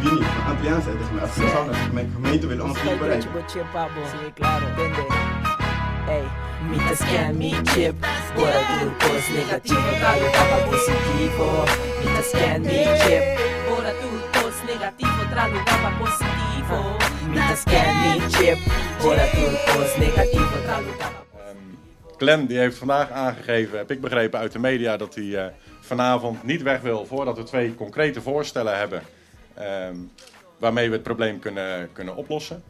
wie niet. Maar Antilliaan zei tegen mij, als ik zou naar mijn gemeente willen ons niet bereiken. Mitas que a mi chip, bora turcos negativo, trago capa positivo. Mitas que a mi chip, bora turcos negativo, trago capa positivo. Mitas que a mi chip, bora turcos negativo, trago capa. Glenn die heeft vandaag aangegeven, heb ik begrepen uit de media, dat hij vanavond niet weg wil voordat we 2 concrete voorstellen hebben waarmee we het probleem kunnen oplossen.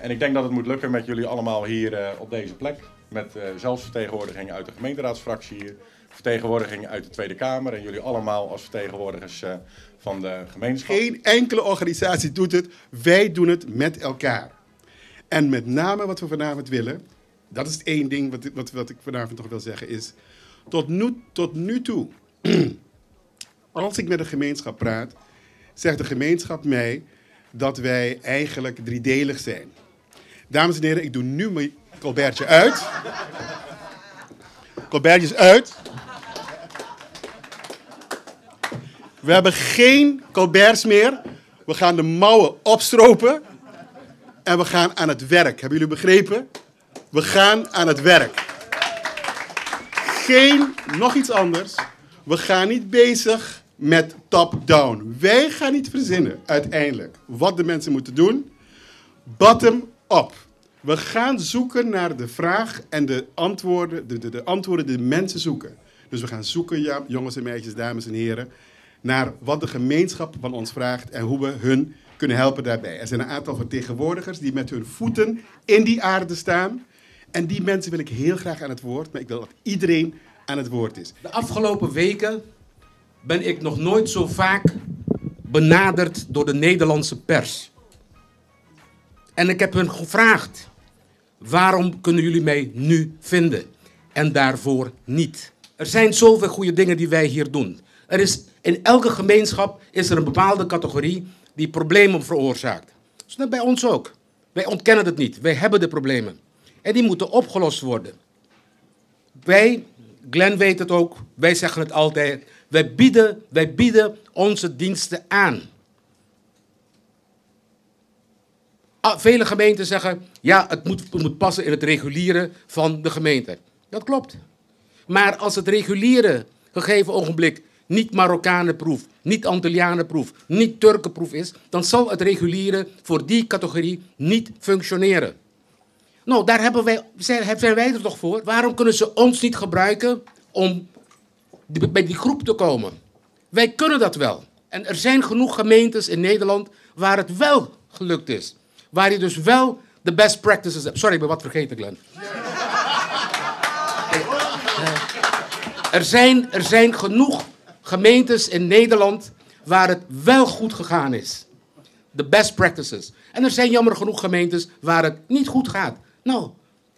En ik denk dat het moet lukken met jullie allemaal hier op deze plek. Met zelfs vertegenwoordiging uit de gemeenteraadsfractie hier, vertegenwoordiging uit de Tweede Kamer en jullie allemaal als vertegenwoordigers van de gemeenschap. Geen enkele organisatie doet het, wij doen het met elkaar. En met name wat we vanavond willen, dat is één ding wat ik vanavond nog wil zeggen, is tot nu toe, als ik met de gemeenschap praat, zegt de gemeenschap mij dat wij eigenlijk driedelig zijn. Dames en heren, ik doe nu mijn colbertje uit. Colbertje is uit. We hebben geen colberts meer. We gaan de mouwen opstropen. En we gaan aan het werk. Hebben jullie begrepen? We gaan aan het werk. Nog iets anders. We gaan niet bezig met top-down. Wij gaan niet verzinnen, uiteindelijk, wat de mensen moeten doen. Bottom-up. We gaan zoeken naar de vraag en de antwoorden, de antwoorden die de mensen zoeken. Dus we gaan zoeken, ja, jongens en meisjes, dames en heren, naar wat de gemeenschap van ons vraagt en hoe we hun kunnen helpen daarbij. Er zijn een aantal vertegenwoordigers die met hun voeten in die aarde staan. En die mensen wil ik heel graag aan het woord, maar ik wil dat iedereen aan het woord is. De afgelopen weken ben ik nog nooit zo vaak benaderd door de Nederlandse pers. En ik heb hen gevraagd, waarom kunnen jullie mij nu vinden en daarvoor niet? Er zijn zoveel goede dingen die wij hier doen. In elke gemeenschap is er een bepaalde categorie die problemen veroorzaakt. Dus dat bij ons ook. Wij ontkennen het niet. Wij hebben de problemen. En die moeten opgelost worden. Wij, Glenn weet het ook, wij zeggen het altijd. Wij bieden onze diensten aan. Vele gemeenten zeggen, ja, het moet passen in het regulieren van de gemeente. Dat klopt. Maar als het regulieren, gegeven ogenblik, niet Marokkanenproef, niet Antillianenproef, niet Turkenproef is, dan zal het regulieren voor die categorie niet functioneren. Nou, daar zijn wij er toch voor. Waarom kunnen ze ons niet gebruiken om bij die groep te komen? Wij kunnen dat wel. En er zijn genoeg gemeentes in Nederland waar het wel gelukt is. Waar je dus wel de best practices hebt. Sorry, ik ben wat vergeten, Glenn. Er zijn genoeg gemeentes in Nederland waar het wel goed gegaan is. De best practices. En er zijn jammer genoeg gemeentes waar het niet goed gaat. Nou,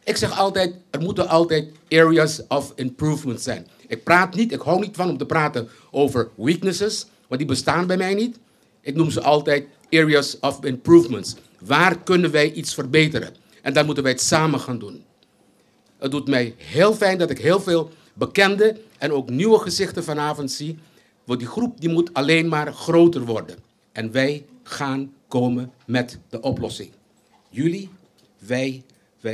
ik zeg altijd, er moeten altijd areas of improvement zijn. Ik hou niet van om te praten over weaknesses, want die bestaan bij mij niet. Ik noem ze altijd areas of improvements. Waar kunnen wij iets verbeteren? En daar moeten wij het samen gaan doen. Het doet mij heel fijn dat ik heel veel bekende en ook nieuwe gezichten vanavond zie. Want die groep die moet alleen maar groter worden. En wij gaan komen met de oplossing. Jullie, wij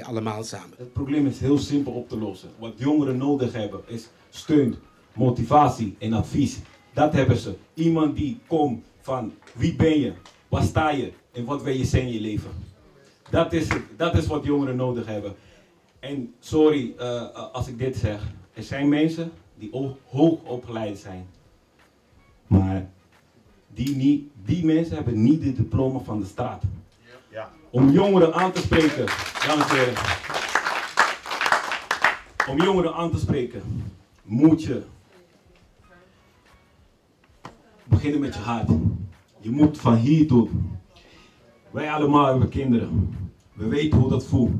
allemaal samen. Het probleem is heel simpel op te lossen. Wat jongeren nodig hebben is steun, motivatie en advies. Dat hebben ze. Iemand die komt van wie ben je, waar sta je en wat wil je zijn in je leven. Dat is het. Dat is wat jongeren nodig hebben. En sorry als ik dit zeg. Er zijn mensen die hoog opgeleid zijn. Maar die mensen hebben niet de diploma van de staat. Ja. Om jongeren aan te spreken, dames en heren. Om jongeren aan te spreken, moet je beginnen met je hart. Je moet van hier tot. Wij allemaal hebben kinderen. We weten hoe dat voelt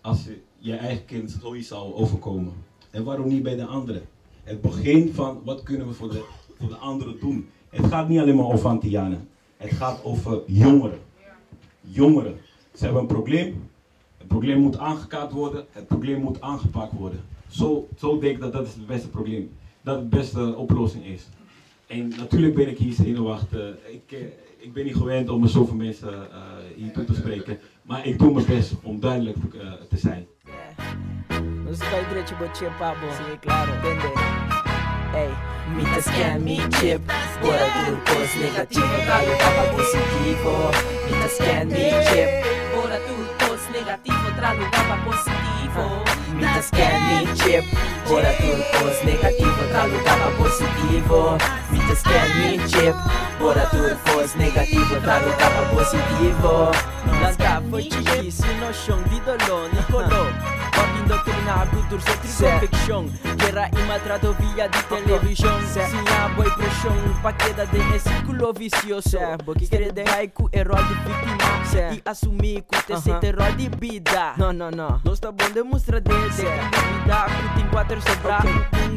als je eigen kind zoiets zou overkomen. En waarom niet bij de anderen? Het begin van wat kunnen we voor de anderen doen. Het gaat niet alleen maar over Antillianen. Het gaat over jongeren. Jongeren. Ze hebben een probleem. Het probleem moet aangekaart worden. Het probleem moet aangepakt worden. Zo denk ik dat het beste probleem. Dat het beste oplossing is. En natuurlijk ben ik hier zenuwachtig. Ik ben niet gewend om met zoveel mensen hier toe te spreken. Maar ik doe mijn best om duidelijk te zijn. Não se vai direito botinha pra bom. Sim, claro. Entende? Ei, me scan, me chip. Bora tudo pos negativo, tá lugar pra positivo. Me scan, me chip. Bora tudo pos negativo, tra lugar pra positivo. Me scan, me chip. Bora tudo pos negativo, tra lugar pra positivo. Me scan, me chip. Bora tudo pos negativo, tra lugar pra positivo. Las gafas difícil, no chão de dolor, Nicolò. Indoctrinado, torcer triconfecção. Guerra e maltrato via de televisão. Sim, a boa pressão, paqueta de círculo vicioso. Querer de haiku, herói de vítima. E assumir que esse terror de vida. Não. Nós tá bom demonstrar desde vida. Tem 4 sobrar,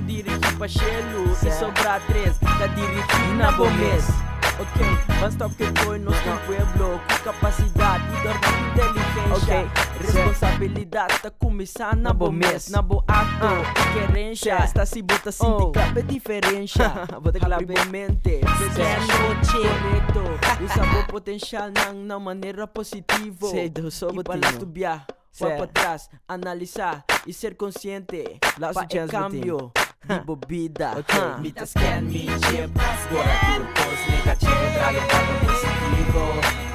dirigir pra chelo. E sobrar 3, tá dirigir na bom mês. Ok, basta que foi nosso pueblo com capacidade e dormir inteligência. Responsabilidade tá começar na bom mês, na bom ato e querência. Está se bota sindicato é diferença. Vou falar bem mente, correto. Usa bom potencial na maneira positiva. E para estudiar, vai para trás, analisar e ser consciente. Para cambio. Tipo vida, me scan, me chip. Bora tudo pos negativo, tra lugar pra positivo.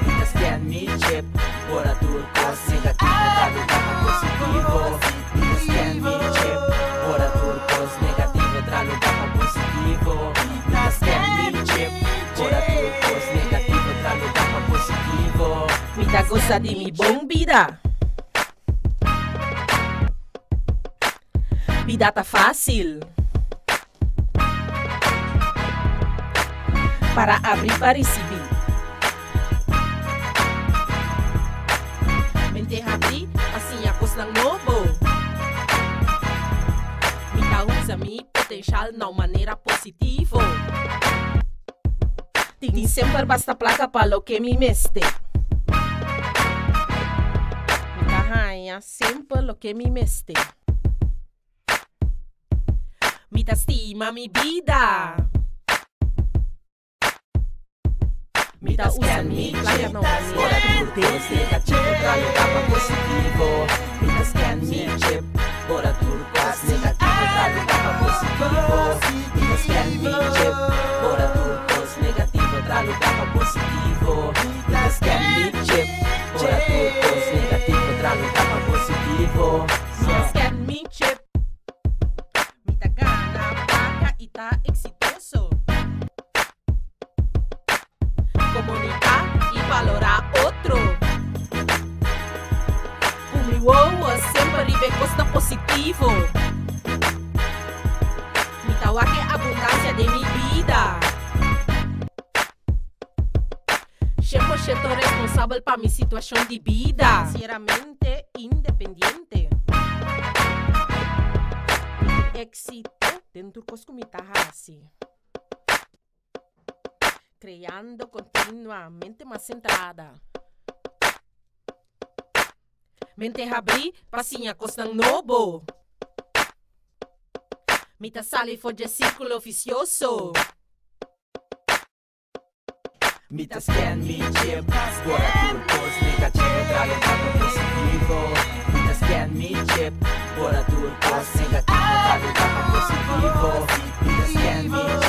Me scan, me chip. Bora tudo pos negativo, tra lugar pra positivo. Me scan, me chip. Bora tudo pos negativo, tra lugar pra positivo. Me scan, me chip. Bora tudo pos negativo, tra lugar pra positivo. Me dá gosta de mi bom vida. Vida tá fácil. Para abrir para receber. Mente abrir, assim a coisa novo. Me usa meu potencial na maneira positiva. Tem sempre basta placa para o que me meste. Me arranha sempre o que me meste. Me estima mi vida. Me usa mi placa no maneira Deus negativo, tra lugar pra positivo. Me scan, me chip. Bora tudo pos negativo, tra lugar pra positivo. Me scan, me chip. Bora tudo pos negativo, tra lugar pra positivo. Me scan, me chip. Bora tudo pos negativo, tra lugar pra positivo. Me scan, me chip. Me tá gana placa e tá exitoso. Comunicar e valorar outro. O meu sempre vê coisa positivo. Me dá a abundância de minha vida. 100% responsável para minha situação de vida. Sinceramente independente. Me excito dentro dos que me tá assim. Criando continuamente mais centrada. Mente abrir, passinha costa novo. Mita sale foge círculo vicioso. Mita scan, me chip. Bora tudo pos negativo, tra lugar pra positivo. Mita scan, me chip. Bora tudo pos negativo, tra lugar pra positivo. Mita scan, me chip.